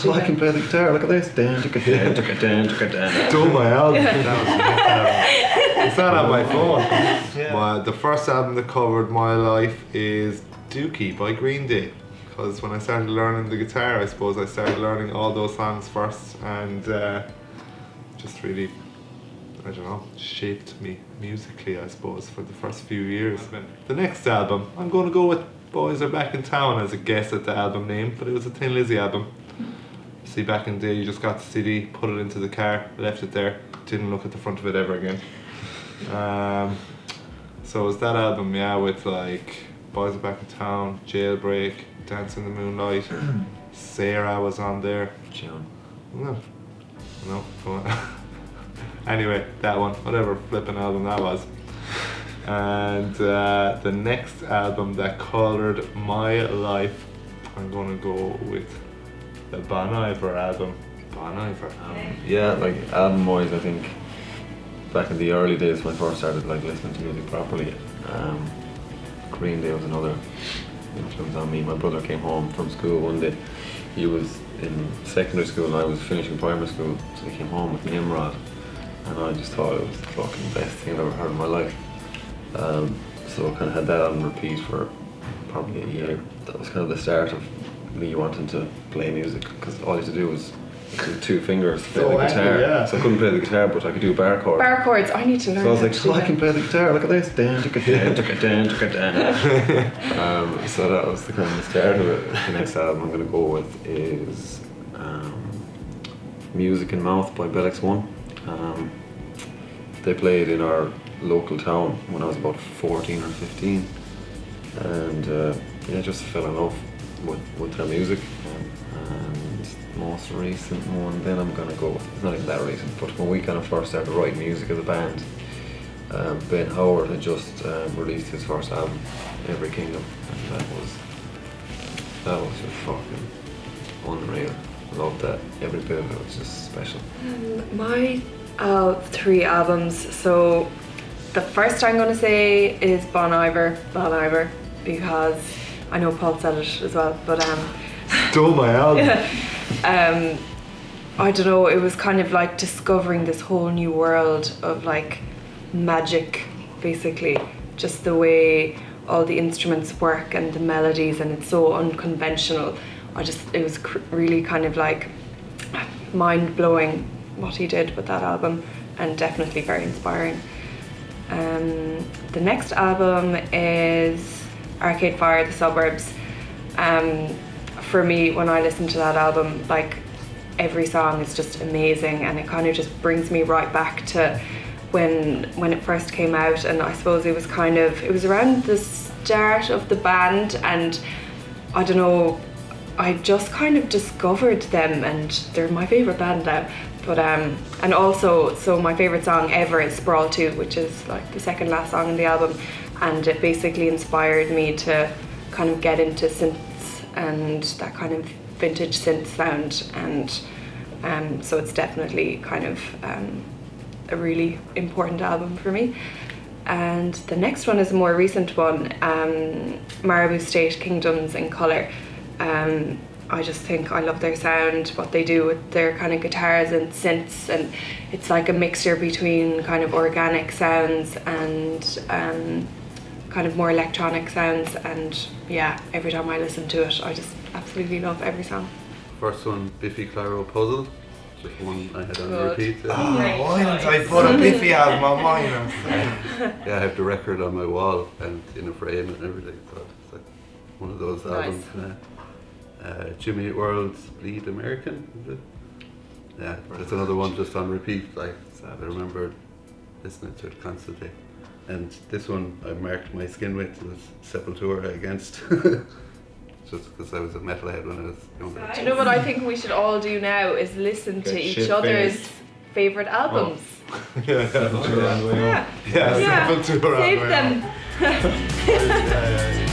Oh, I can play the guitar. Look at this. Stole my album. It's not on my phone. The first album that covered my life is Dookie by Green Day. Because when I started learning the guitar, I suppose I started learning all those songs first, and just really, I don't know, shaped me musically, I suppose, for the first few years. The next album, I'm going to go with Boys Are Back in Town as a guess at the album name, but it was a Thin Lizzy album. See, back in the day, you just got the CD, put it into the car, left it there, didn't look at the front of it ever again. So it was that album, yeah, with like Boys Are Back in Town, Jailbreak, Dance in the Moonlight, Sarah was on there. John. No, go on. Anyway, that one, whatever flipping album that was. And the next album that coloured my life, I'm gonna go with the Bon Iver album. Bon Iver. Yeah, like album-wise, I think back in the early days when I first started like listening to music properly, Green Day was another influence on me. My brother came home from school one day. He was in secondary school and I was finishing primary school, so he came home with Nimrod, and I just thought it was the fucking best thing I've ever heard in my life. So I kind of had that on repeat for probably a year. That was kind of the start of me wanting to play music, because all I used to do was with 2 fingers to play the guitar. Yeah. So I couldn't play the guitar, but I could do bar chords. Bar chords, I need to learn. So I was how like, to do oh, I can that. play the guitar, look at this. So that was the kind of the start of it. The next album I'm going to go with is Music in Mouth by Bell X1. They played in our local town when I was about 14 or 15, and just fell in love with their music. And most recent one, then I'm gonna go, it's not even that recent, but when we kind of first started writing music as a band, Ben Howard had just released his first album, Every Kingdom, and that was just fucking unreal. I loved that, every bit of it was just special. My 3 albums, so the first I'm going to say is Bon Iver, because I know Paul said it as well, but Stole my album. I don't know, it was kind of like discovering this whole new world of like magic, basically, just the way all the instruments work and the melodies, and it's so unconventional. It was really kind of like mind-blowing what he did with that album, and definitely very inspiring. The next album is Arcade Fire, The Suburbs. For me, when I listen to that album, like every song is just amazing, and it kind of just brings me right back to when it first came out. And I suppose it was around the start of the band, and I don't know, I just kind of discovered them, and they're my favourite band now. But and also, so my favourite song ever is Sprawl 2, which is like the second last song in the album, and it basically inspired me to kind of get into synths and that kind of vintage synth sound, and so it's definitely kind of a really important album for me. And the next one is a more recent one, Marabou State Kingdoms in Colour. I just think I love their sound, what they do with their kind of guitars and synths, and it's like a mixture between kind of organic sounds and kind of more electronic sounds, and yeah, every time I listen to it I just absolutely love every song. First one, Biffy Clyro Puzzle, just one I had on repeat. Why didn't I put a Biffy album on mine? Yeah, I have the record on my wall and in a frame and everything, so it's like one of those albums. Jimmy Eat World's Bleed American, is it? Yeah, that's another one just on repeat. Like, I remember listening to it constantly. And this one I marked my skin with was Sepultura Against. Just because I was a metalhead when I was younger. Do you know what I think we should all do now is listen to each other's favourite albums. Sepultura. Yeah. Sepultura. Save them. Yeah.